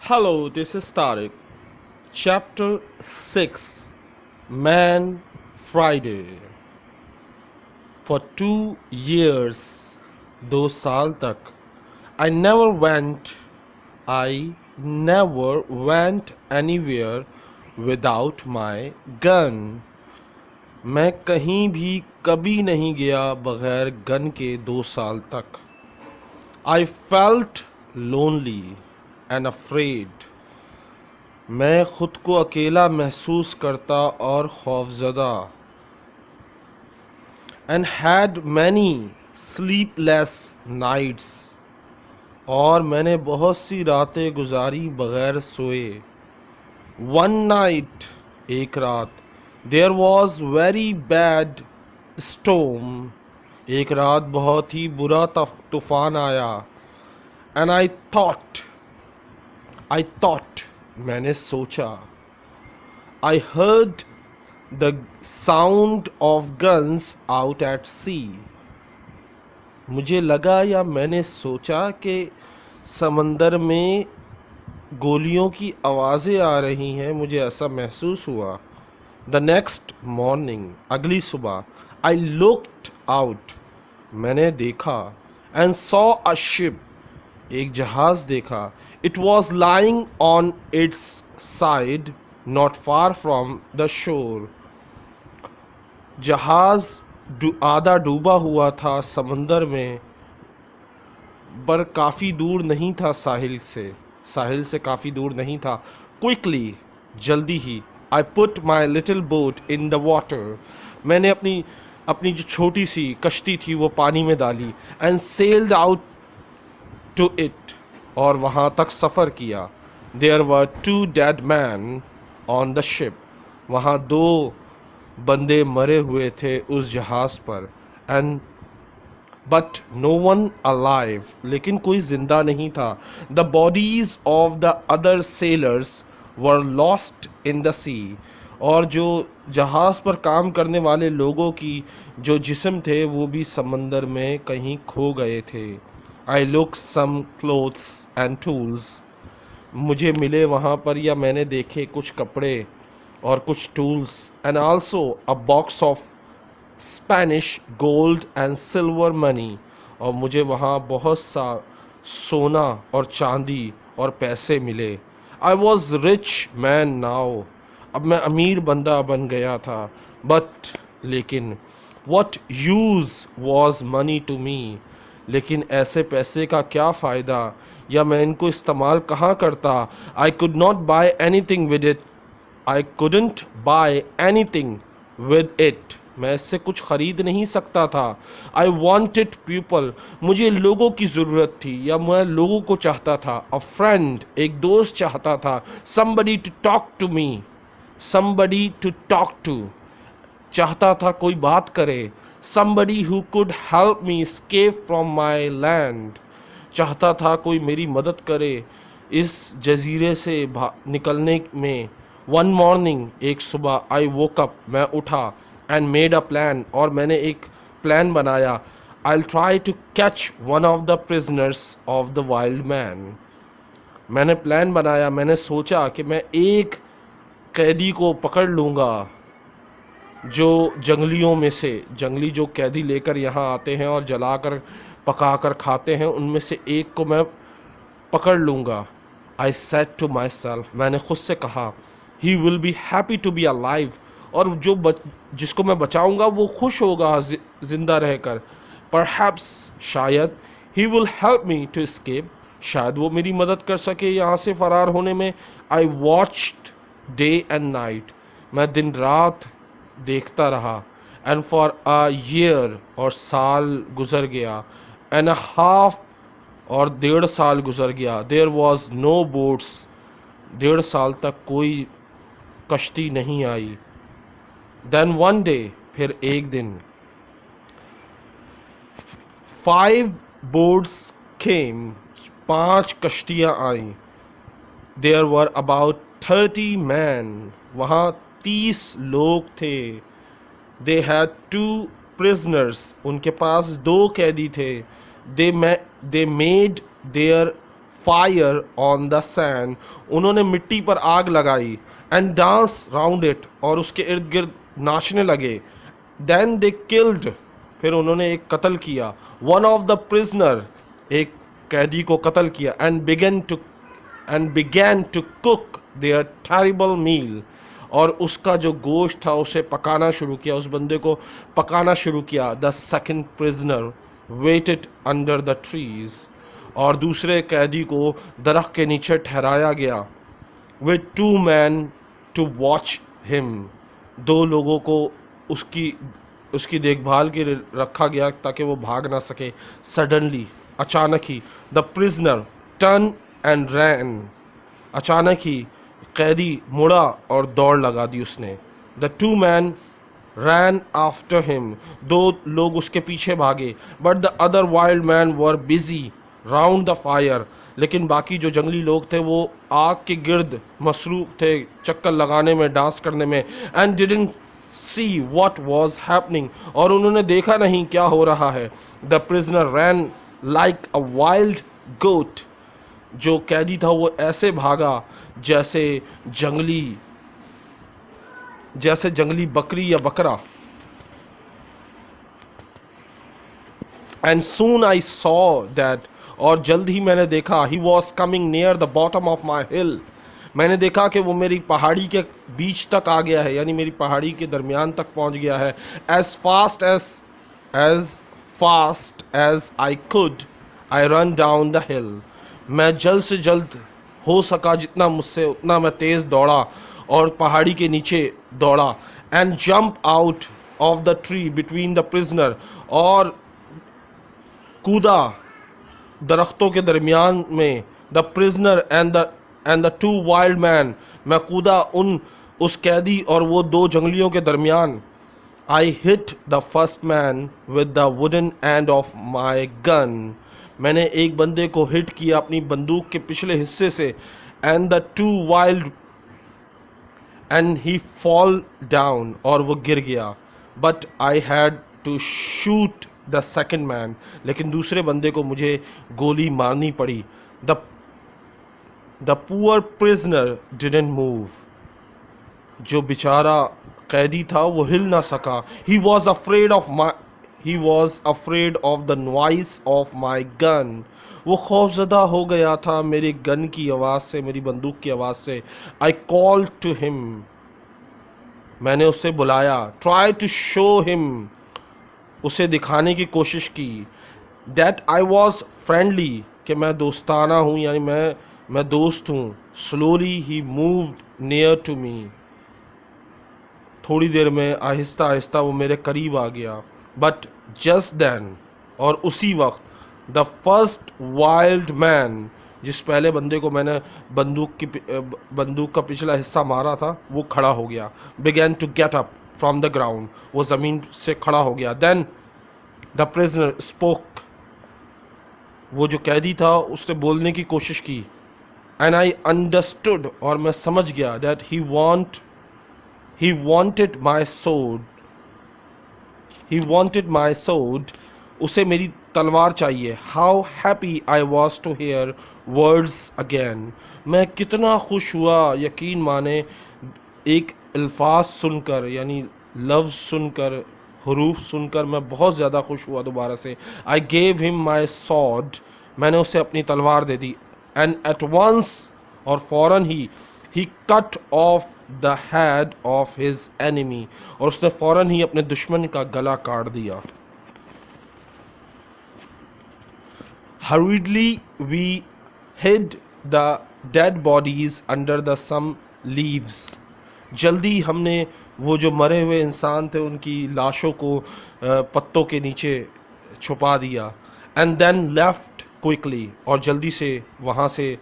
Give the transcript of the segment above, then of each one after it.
Hello, this is Tariq. Chapter 6 Man Friday. For 2 years, 2 साल तक, I never went anywhere without my gun. मैं कहीं भी कभी नहीं गया बगैर गन के 2 साल तक. I felt lonely and afraid. मैं खुद को अकेला महसूस करता और खौफजदा. And had many sleepless nights. और मैंने बहुत सी रातें गुजारी बगैर सोए. One night, एक रात, there was very bad storm. एक रात बहुत ही बुरा तूफान आया. And I thought, मैंने सोचा. I heard the sound of guns out at sea. मुझे लगा या मैंने सोचा कि समंदर में गोलियों की आवाज़ें आ रही हैं. मुझे ऐसा महसूस हुआ. The next morning, अगली सुबह, I looked out. मैंने देखा. And saw a ship. एक जहाज देखा. It was lying on its side, not far from the shore. जहाज आधा डूबा हुआ था समंदर में, पर काफ़ी दूर नहीं था साहिल से काफ़ी दूर नहीं था. Quickly, जल्दी ही, I put my little boat in the water. मैंने अपनी जो छोटी सी कश्ती थी वो पानी में डाली. And sailed out to it. और वहाँ तक सफ़र किया. There were 2 dead men on the ship. वहाँ 2 बंदे मरे हुए थे उस जहाज़ पर. And but no one alive. लेकिन कोई जिंदा नहीं था. The bodies of the other sailors were lost in the sea. और जो जहाज़ पर काम करने वाले लोगों की जो जिस्म थे वो भी समंदर में कहीं खो गए थे. I looked some clothes and tools. मुझे मिले वहाँ पर या मैंने देखे कुछ कपड़े और कुछ tools. And also a box of Spanish gold and silver money. और मुझे वहाँ बहुत सा सोना और चांदी और पैसे मिले. I was rich man now. अब मैं अमीर बंदा बन गया था. But लेकिन what use was money to me. लेकिन ऐसे पैसे का क्या फ़ायदा या मैं इनको इस्तेमाल कहाँ करता. I could not buy anything with it. I couldn't buy anything with it. मैं इससे कुछ ख़रीद नहीं सकता था. I wanted people. मुझे लोगों की ज़रूरत थी या मैं लोगों को चाहता था. A friend. एक दोस्त चाहता था. Somebody to talk to me. Somebody to talk to. चाहता था कोई बात करे. Somebody who could help me escape from my land. चाहता था कोई मेरी मदद करे इस जजीरे से निकलने में. One morning, एक सुबह, I woke up, मैं उठा. And made a plan. और मैंने एक प्लान बनाया. I'll try to catch one of the prisoners of the wild man. मैंने प्लान बनाया. मैंने सोचा कि मैं एक कैदी को पकड़ लूँगा जो जंगलियों में से, जंगली जो कैदी लेकर यहाँ आते हैं और जलाकर पकाकर खाते हैं, उनमें से एक को मैं पकड़ लूँगा. I said to myself. मैंने खुद से कहा. He will be happy to be alive. और जिसको मैं बचाऊँगा वो खुश होगा ज़िंदा रहकर. Perhaps, शायद. He will help me to escape. शायद वो मेरी मदद कर सके यहाँ से फ़रार होने में. I watched day and night. मैं दिन रात देखता रहा. And for a year. और साल गुजर गया. And a half. और 1.5 साल गुजर गया. There was no boats. 1.5 साल तक कोई कश्ती नहीं आई. Then one day. फिर एक दिन. 5 boats came. 5 कश्तियाँ आईं. There were about 30 men. वहाँ 30 लोग थे. They had 2 prisoners. उनके पास 2 कैदी थे. They made their fire on the sand, उन्होंने मिट्टी पर आग लगाई, एंड डांस राउंड इट, और उसके इर्द गिर्द नाचने लगे। देन दे किल्ड, फिर उन्होंने एक कत्ल किया, वन ऑफ द प्रिजनर, एक कैदी को कत्ल किया, and began to cook their terrible meal, और उसका जो गोश्त था उसे पकाना शुरू किया, उस बंदे को पकाना शुरू किया। The second prisoner waited under the trees, और दूसरे कैदी को दरख्त के नीचे ठहराया गया। With two man to watch him, दो लोगों को उसकी उसकी देखभाल के लिए रखा गया ताकि वो भाग ना सके। सडनली, अचानक ही, the prisoner turn and ran, अचानक ही कैदी मुड़ा और दौड़ लगा दी उसने। The two man ran after him, दो लोग उसके पीछे भागे। But the other wild man were busy round the fire, लेकिन बाकी जो जंगली लोग थे वो आग के गिर्द मसरूफ थे, चक्कर लगाने में, डांस करने में। And didn't see what was happening, और उन्होंने देखा नहीं क्या हो रहा है। The prisoner ran like a wild goat, जो कैदी था वो ऐसे भागा जंगली जैसे जंगली बकरी या बकरा। And soon I saw that, और जल्द ही मैंने देखा, he was coming near the bottom of my hill, मैंने देखा कि वो मेरी पहाड़ी के बीच तक आ गया है, यानी मेरी पहाड़ी के दरमियान तक पहुंच गया है। As fast as I could I run down the hill, मैं जल्द से जल्द हो सका जितना मुझसे उतना मैं तेज़ दौड़ा और पहाड़ी के नीचे दौड़ा। And jump out of the tree between the prisoner, और कूदा दरख्तों के दरमियान में, the prisoner and the two wild man, मैं कूदा उस कैदी और वो दो जंगलियों के दरमियान। I hit the first man with the wooden end of my gun, मैंने एक बंदे को हिट किया अपनी बंदूक के पिछले हिस्से से। And the two wild and he fall down, और वो गिर गया। But I had to shoot the second man, लेकिन दूसरे बंदे को मुझे गोली मारनी पड़ी। The poor prisoner didn't move, जो बेचारा कैदी था वो हिल ना सका। He was afraid of the noise of my gun, वो खौफजदा हो गया था मेरी गन की आवाज़ से, मेरी बंदूक की आवाज़ से। आई कॉल टू हिम, मैंने उसे बुलाया। ट्राई टू शो हिम, उसे दिखाने की कोशिश की। दैट आई वॉज फ्रेंडली, कि मैं दोस्ताना हूँ, यानी मैं दोस्त हूँ। Slowly he moved near to me, थोड़ी देर में आहिस्ता आहिस्ता वो मेरे करीब आ गया। बट जस्ट देन, और उसी वक्त, द फर्स्ट वाइल्ड मैन, जिस पहले बंदे को मैंने बंदूक का पिछला हिस्सा मारा था, वो खड़ा हो गया। Began to get up from the ground, वो ज़मीन से खड़ा हो गया। देन द प्रिजनर स्पोक, वो जो कैदी था उसने बोलने की कोशिश की। एंड आई अंडरस्टूड, और मैं समझ गया, that he wanted my sword, उसे मेरी तलवार चाहिए। How happy I was to hear words again, मैं कितना खुश हुआ, यकीन माने, एक अल्फाज सुनकर, यानी लफ्ज़ सुनकर, हरूफ सुनकर मैं बहुत ज़्यादा खुश हुआ दोबारा से। I gave him my sword, मैंने उसे अपनी तलवार दे दी। एंड एट वंस, और फ़ौरन ही cut off the head of his enemy, और उसने फ़ौरन ही अपने दुश्मन का गला काट दिया। Hurriedly we hid the dead bodies under the some leaves, जल्दी हमने वो जो मरे हुए इंसान थे उनकी लाशों को पत्तों के नीचे छुपा दिया। एंड देन लेफ्ट क्विकली, और जल्दी से वहाँ से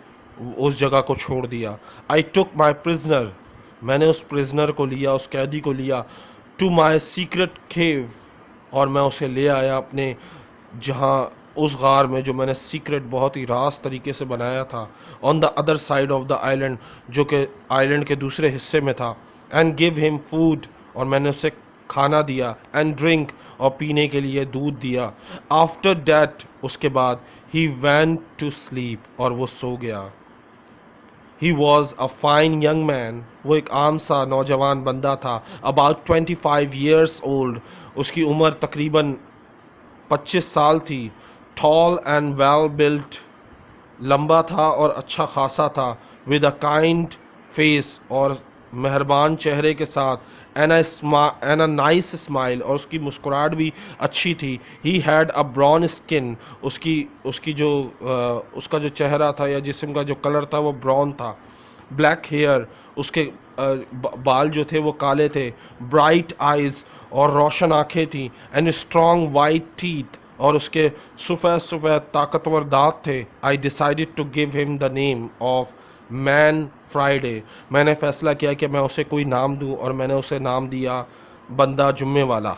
उस जगह को छोड़ दिया। आई टुक माई प्रिजनर, मैंने उस प्रिजनर को लिया, उस कैदी को लिया। टू माई सीक्रेट केव, और मैं उसे ले आया अपने, जहाँ उस गार में जो मैंने सीक्रेट बहुत ही राज तरीके से बनाया था, on the other side of the island, जो कि आइलैंड के दूसरे हिस्से में था। एंड गिव हिम फूड, और मैंने उसे खाना दिया। एंड ड्रिंक, और पीने के लिए दूध दिया। आफ्टर दैट, उसके बाद, ही went टू स्लीप, और वो सो गया। He was a fine young man, वो एक आम सा नौजवान बंदा था। अबाउट 25 years ओल्ड, उसकी उम्र तकरीबन 25 साल थी। टॉल एंड वेल बिल्ट, लंबा था और अच्छा खासा था। विद अ काइंड फेस, और मेहरबान चेहरे के साथ। एंड अ नाइस स्माइल, और उसकी मुस्कुराहट भी अच्छी थी। He had a brown skin, उसकी उसकी जो उसका जो चेहरा था या जिस्म का जो कलर था वो ब्राउन था। ब्लैक हेयर, उसके बाल जो थे वो काले थे। ब्राइट आइज, और रोशन आंखें थी। एंड स्ट्रॉन्ग वाइट टीथ, और उसके सफ़ेद सफ़ेद ताकतवर दांत थे। I decided to give him the name of Man Friday, मैंने फैसला किया कि मैं उसे कोई नाम दूं, और मैंने उसे नाम दिया बंदा जुम्मे वाला,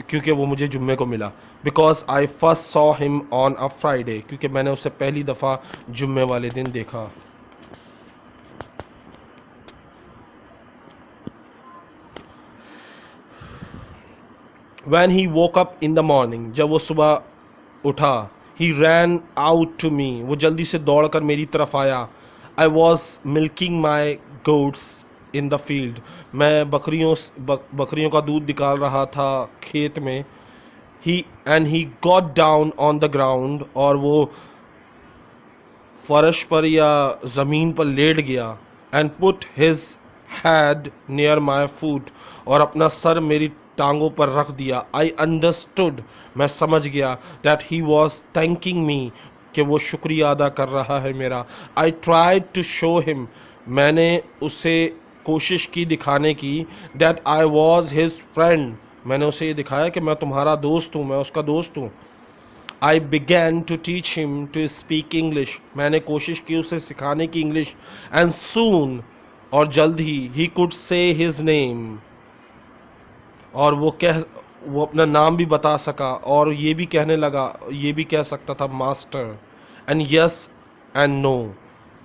क्योंकि वो मुझे जुम्मे को मिला। Because I first saw him on a Friday, क्योंकि मैंने उसे पहली दफ़ा जुम्मे वाले दिन देखा। When he woke up in the morning, जब वो सुबह उठा, he ran out to me, वो जल्दी से दौड़ कर मेरी तरफ आया। I was milking my goats in the field, मैं बकरियों का दूध निकाल रहा था खेत में। He got down on the ground, और वो फर्श पर या ज़मीन पर लेट गया। And put his head near my foot, और अपना सर मेरी टांगों पर रख दिया। आई अंडरस्टूड, मैं समझ गया। That he was thanking me, कि वो शुक्रिया अदा कर रहा है मेरा। I tried to show him, मैंने उसे कोशिश की दिखाने की। That I was his friend, मैंने उसे ये दिखाया कि मैं तुम्हारा दोस्त हूँ, मैं उसका दोस्त हूँ। I began to teach him to speak English, मैंने कोशिश की उसे सिखाने की इंग्लिश। एंड सून, और जल्द he could say his name, और वो अपना नाम भी बता सका, और ये भी कहने लगा, ये भी कह सकता था master. And yes and no,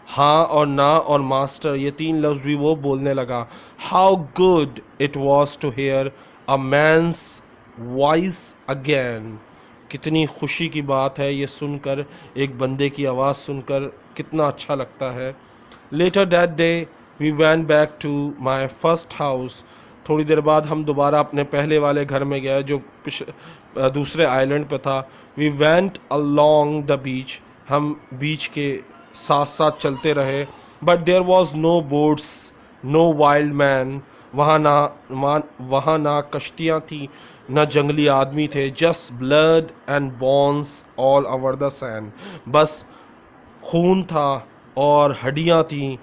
हाँ और ना और मास्टर, ये तीन लफ्ज़ भी वो बोलने लगा। How good it was to hear a man's voice again, कितनी खुशी की बात है ये सुनकर, एक बंदे की आवाज़ सुनकर कितना अच्छा लगता है। Later that day we went back to my first house, थोड़ी देर बाद हम दोबारा अपने पहले वाले घर में गए जो दूसरे आइलैंड पे था। We went along the beach, हम बीच के साथ साथ चलते रहे। But there was no boats, no wild man, वहाँ ना कश्तियाँ थी, न जंगली आदमी थे। Just blood and bones all over the sand, बस खून था और हड्डियाँ थीं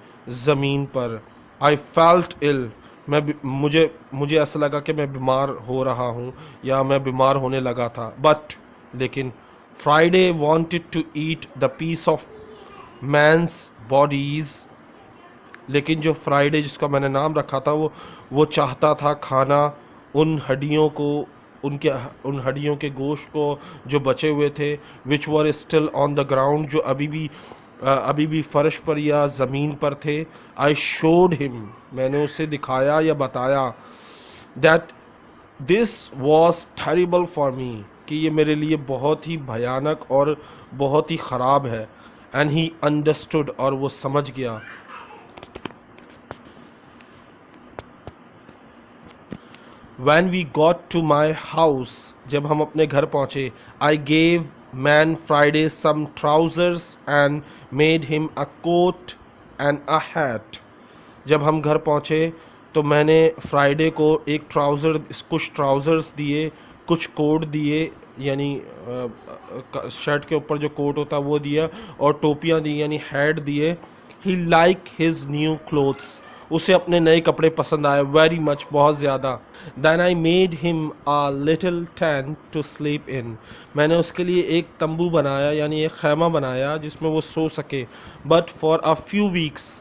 ज़मीन पर। आई फेल्ट इल, मुझे ऐसा लगा कि मैं बीमार हो रहा हूँ या मैं बीमार होने लगा था। बट लेकिन Friday wanted to eat the piece of man's bodies, लेकिन जो फ्राइडे जिसका मैंने नाम रखा था वो चाहता था खाना उन हड्डियों को, उनके उन हड्डियों के गोश्त को जो बचे हुए थे। Which were still on the ground, जो अभी भी फर्श पर या ज़मीन पर थे। आई शोड हिम, मैंने उसे दिखाया या बताया। That this was terrible for me, कि ये मेरे लिए बहुत ही भयानक और बहुत ही ख़राब है। एंड ही अंडरस्टूड, और वो समझ गया। When we got to my house, जब हम अपने घर पहुँचे, I gave man Friday some trousers and made him a coat and a hat. जब हम घर पहुँचे तो मैंने फ्राइडे को कुछ ट्राउज़र्स दिए, कुछ कोट दिए, यानी शर्ट के ऊपर जो कोट होता है वो दिया, और टोपियाँ दी यानी हैट दिए। ही लाइक हिज न्यू क्लोथ्स, उसे अपने नए कपड़े पसंद आए वेरी मच, बहुत ज़्यादा। Then I made him a little tent to sleep in, मैंने उसके लिए एक तंबू बनाया यानी एक खैमा बनाया जिसमें वो सो सके। But for a few weeks,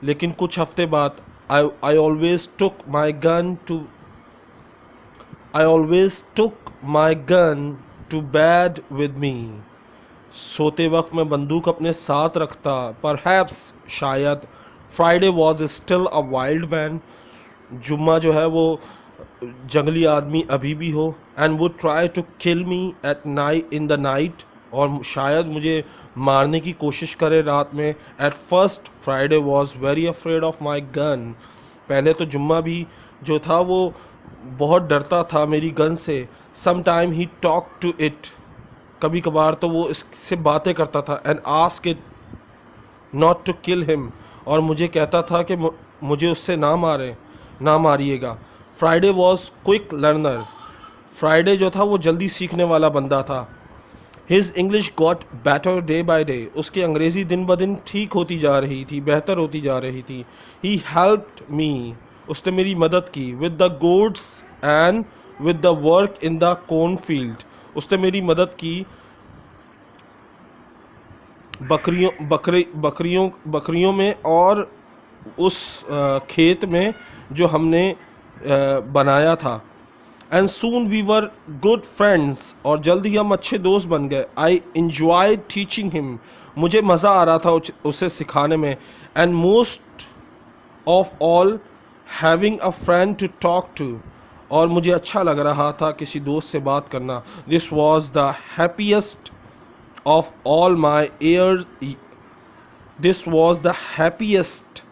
लेकिन कुछ हफ्ते बाद, I always took my gun to I always took my gun to bed with me, सोते वक्त मैं बंदूक अपने साथ रखता। परहैप्स, शायद, Friday was still a wild man, जुम्मा जो है वो जंगली आदमी अभी भी हो। And would try to kill me at night in the night, और शायद मुझे मारने की कोशिश करे रात में। At first Friday was very afraid of my gun. पहले तो जुम्मा भी जो था वो बहुत डरता था मेरी गन से। Some time he talk to it, कभी कभार तो वो इससे बातें करता था। And ask it not to kill him, और मुझे कहता था कि मुझे उससे ना मारिएगा। Friday was quick learner. Friday जो था वो जल्दी सीखने वाला बंदा था। His English got better day by day. उसकी अंग्रेज़ी दिन ब दिन ठीक होती जा रही थी, बेहतर होती जा रही थी। ही हेल्प्ड मी, उसने मेरी मदद की। With the goats and with the work in the corn field, उसने मेरी मदद की बकरियों में और उस खेत में जो हमने बनाया था। And soon we were good friends, और जल्द ही हम अच्छे दोस्त बन गए। आई इंजॉय टीचिंग हिम, मुझे मज़ा आ रहा था उसे सिखाने में। And most of all having a friend to talk to, और मुझे अच्छा लग रहा था किसी दोस्त से बात करना। This was the happiest of all my years. This was the happiest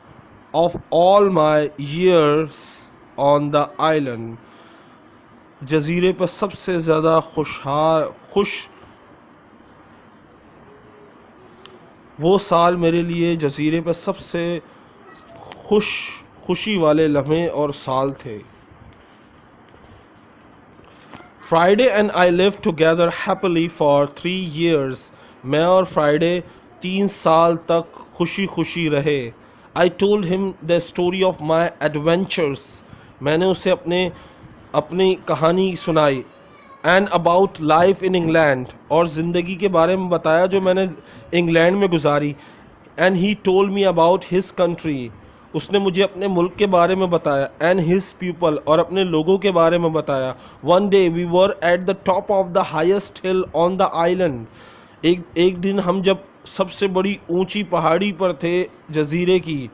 of all my years on the island. जजीरे पर सबसे ज़्यादा खुश वो साल मेरे लिए जजीरे पर सबसे खुशी वाले लम्हे और साल थे। Friday and I live together happily for 3 years। मैं और फ्राइडे 3 साल तक खुशी खुशी रहे। I told him the story of my adventures, मैंने उसे अपनी कहानी सुनाई। And about life in England, और ज़िंदगी के बारे में बताया जो मैंने इंग्लैंड में गुजारी। And he told me about his country, उसने मुझे अपने मुल्क के बारे में बताया। एंड हिज पीपल, और अपने लोगों के बारे में बताया। One day we were at the top of the highest hill on the island. एक दिन हम जब सबसे बड़ी ऊंची पहाड़ी पर थे जजीरे की।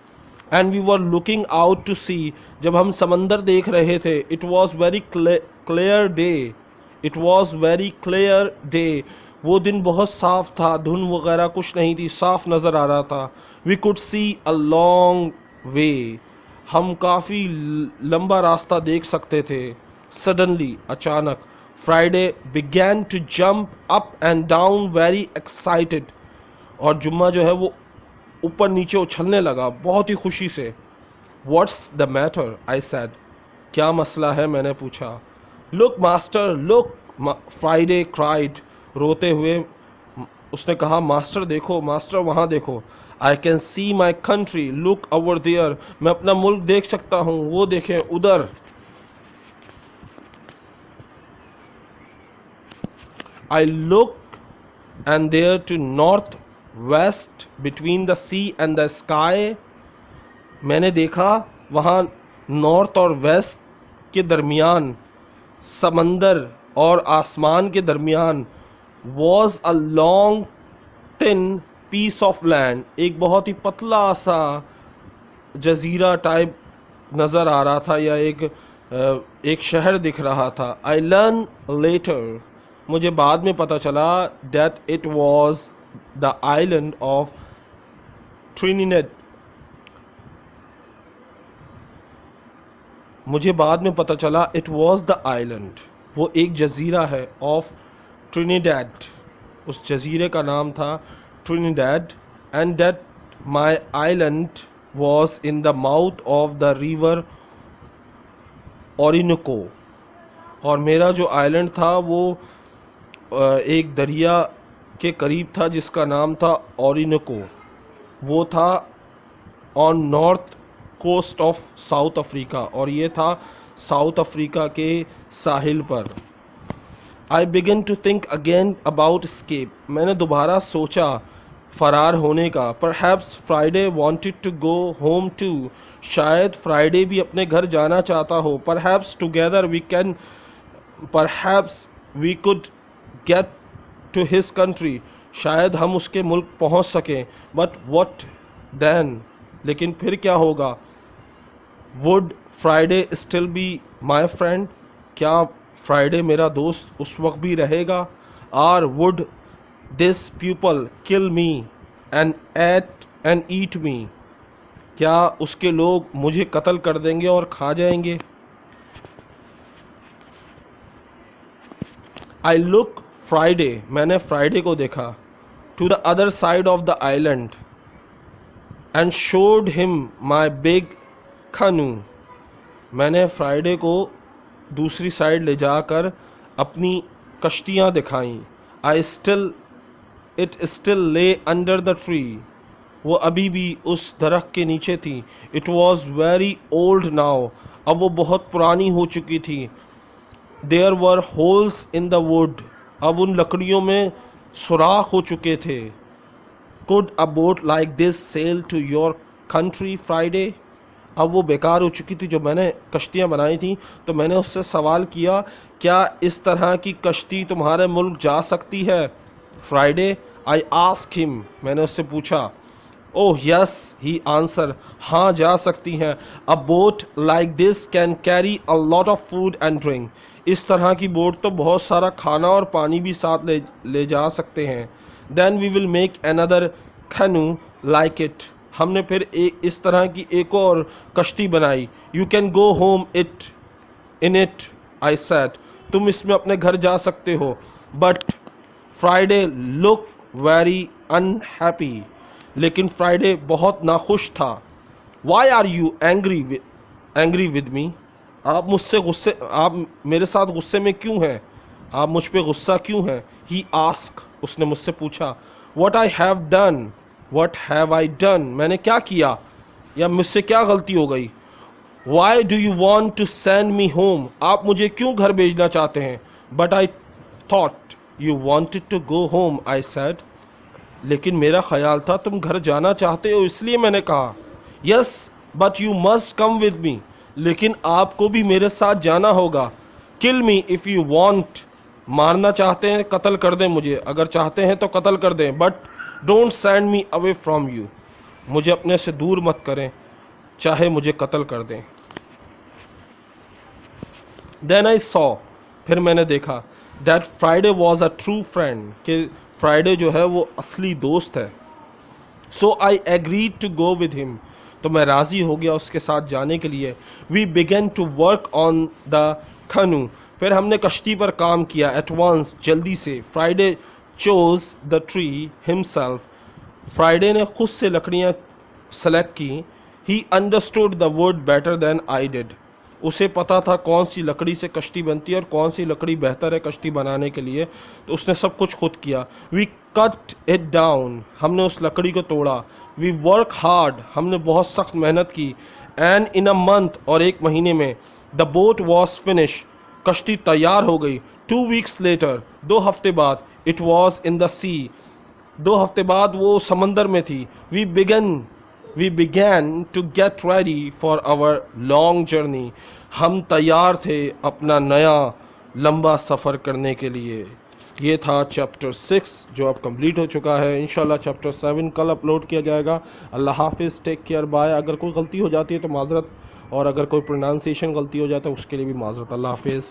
And we were looking out to sea, जब हम समंदर देख रहे थे। It was very clear day, it was very clear day. वो दिन बहुत साफ था, धुंध वगैरह कुछ नहीं थी, साफ नज़र आ रहा था। We could see a long way, हम काफ़ी लंबा रास्ता देख सकते थे। सडनली, अचानक, Friday began to jump up and down very excited, और जुम्मा जो है वो ऊपर नीचे उछलने लगा बहुत ही खुशी से। What's the matter, I said, क्या मसला है, मैंने पूछा। Look master look, Friday cried, रोते हुए उसने कहा, मास्टर देखो, मास्टर वहाँ देखो। I can see my country, look over there, मैं अपना मुल्क देख सकता हूँ, वो देखें उधर। I look and there to north west between the sea and the sky, मैंने देखा वहाँ नॉर्थ और वेस्ट के दरमियान, समंदर और आसमान के दरमियान, was a long thin piece of land, एक बहुत ही पतला सा जजीरा टाइप नज़र आ रहा था, या एक शहर दिख रहा था। आई लर्न लेटर, मुझे बाद में पता चला that it was the island of Trinidad. मुझे बाद में पता चला इट वॉज द आइलैंड, वो एक जजीरा है, ऑफ ट्रिनिडेड, उस जजीरे का नाम था Trinidad. And that my island was in the mouth of the river Orinoco, और मेरा जो आइलैंड था वो एक दरिया के करीब था जिसका नाम था ओरिनोको। वो था on north coast of South Africa, और ये था साउथ अफ्रीका के साहिल पर। I began to think again about escape, मैंने दोबारा सोचा फ़रार होने का। Perhaps Friday wanted to go home too, शायद फ्राइडे भी अपने घर जाना चाहता हो। Perhaps together we can, perhaps we could get to his country, शायद हम उसके मुल्क पहुंच सकें। बट व्हाट देन, लेकिन फिर क्या होगा। Would Friday still be my friend, क्या फ्राइडे मेरा दोस्त उस वक्त भी रहेगा। Or would this people kill me and eat me, क्या उसके लोग मुझे कत्ल कर देंगे और खा जाएंगे। आई लुक फ्राइडे, मैंने फ्राइडे को देखा, to the other side of the island and showed him my big canoe, मैंने फ्राइडे को दूसरी साइड ले जाकर अपनी कश्तियाँ दिखाईं। I still it still lay under the tree, वो अभी भी उस दरख्त के नीचे थी। It was very old now, अब वो बहुत पुरानी हो चुकी थी। There were holes in the wood, अब उन लकड़ियों में सुराख हो चुके थे। Could a boat like this sail to your country Friday, अब वो बेकार हो चुकी थी। जो मैंने कश्तियाँ बनाई थी तो मैंने उससे सवाल किया, क्या इस तरह की कश्ती तुम्हारे मुल्क जा सकती है फ्राइडे। आई आस्क हिम, मैंने उससे पूछा। ओह यस ही आंसर, हाँ जा सकती हैं। अ boat like this can carry a lot of food and drink, इस तरह की बोट तो बहुत सारा खाना और पानी भी साथ ले जा सकते हैं। Then we will make another canoe like it, हमने फिर इस तरह की एक और कश्ती बनाई। You can go home in it I said, तुम इसमें अपने घर जा सकते हो। But Friday look very unhappy, लेकिन फ्राइडे बहुत नाखुश था। Why are you angry with me, आप मुझसे गुस्से, आप मेरे साथ गुस्से में क्यों हैं, आप मुझ पे गुस्सा क्यों हैं। ही आस्क, उसने मुझसे पूछा। What I have done, what have I done, मैंने क्या किया या मुझसे क्या गलती हो गई। Why do you want to send me home, आप मुझे क्यों घर भेजना चाहते हैं। But I thought you wanted to go home I said, लेकिन मेरा ख्याल था तुम घर जाना चाहते हो इसलिए मैंने कहा। Yes but you must come with me, लेकिन आपको भी मेरे साथ जाना होगा। किल मी इफ़ यू वॉन्ट, मारना चाहते हैं कत्ल कर दें मुझे, अगर चाहते हैं तो कत्ल कर दें। But don't send me away from you, मुझे अपने से दूर मत करें, चाहे मुझे कत्ल कर दें। देन आई सॉ, फिर मैंने देखा, that Friday was a true friend, कि फ्राइडे जो है वो असली दोस्त है। So I agreed to go with him, तो मैं राज़ी हो गया उसके साथ जाने के लिए। We began to work on the canoe, फिर हमने कश्ती पर काम किया एट वंस, जल्दी से। Friday chose the tree himself, Friday ने खुद से लकड़ियाँ सेलेक्ट की। He understood the wood better than I did, उसे पता था कौन सी लकड़ी से कश्ती बनती है और कौन सी लकड़ी बेहतर है कश्ती बनाने के लिए, तो उसने सब कुछ खुद किया। वी कट इट डाउन, हमने उस लकड़ी को तोड़ा। वी वर्क हार्ड, हमने बहुत सख्त मेहनत की। एंड इन अ मंथ, और एक महीने में, द बोट वॉज फिनिश, कश्ती तैयार हो गई। 2 वीक्स लेटर, 2 हफ्ते बाद, it was in the sea, 2 हफ्ते बाद वो समंदर में थी। We began to get ready for our long journey, हम तैयार थे अपना नया लंबा सफ़र करने के लिए। ये था चैप्टर 6 जो अब कंप्लीट हो चुका है। इंशाल्लाह चैप्टर 7 कल अपलोड किया जाएगा। अल्लाह हाफिज़, टेक केयर, बाय। अगर कोई गलती हो जाती है तो माजरत, और अगर कोई प्रोनाउंसिएशन गलती हो जाता है उसके लिए भी माजरत। अल्लाह हाफिज़।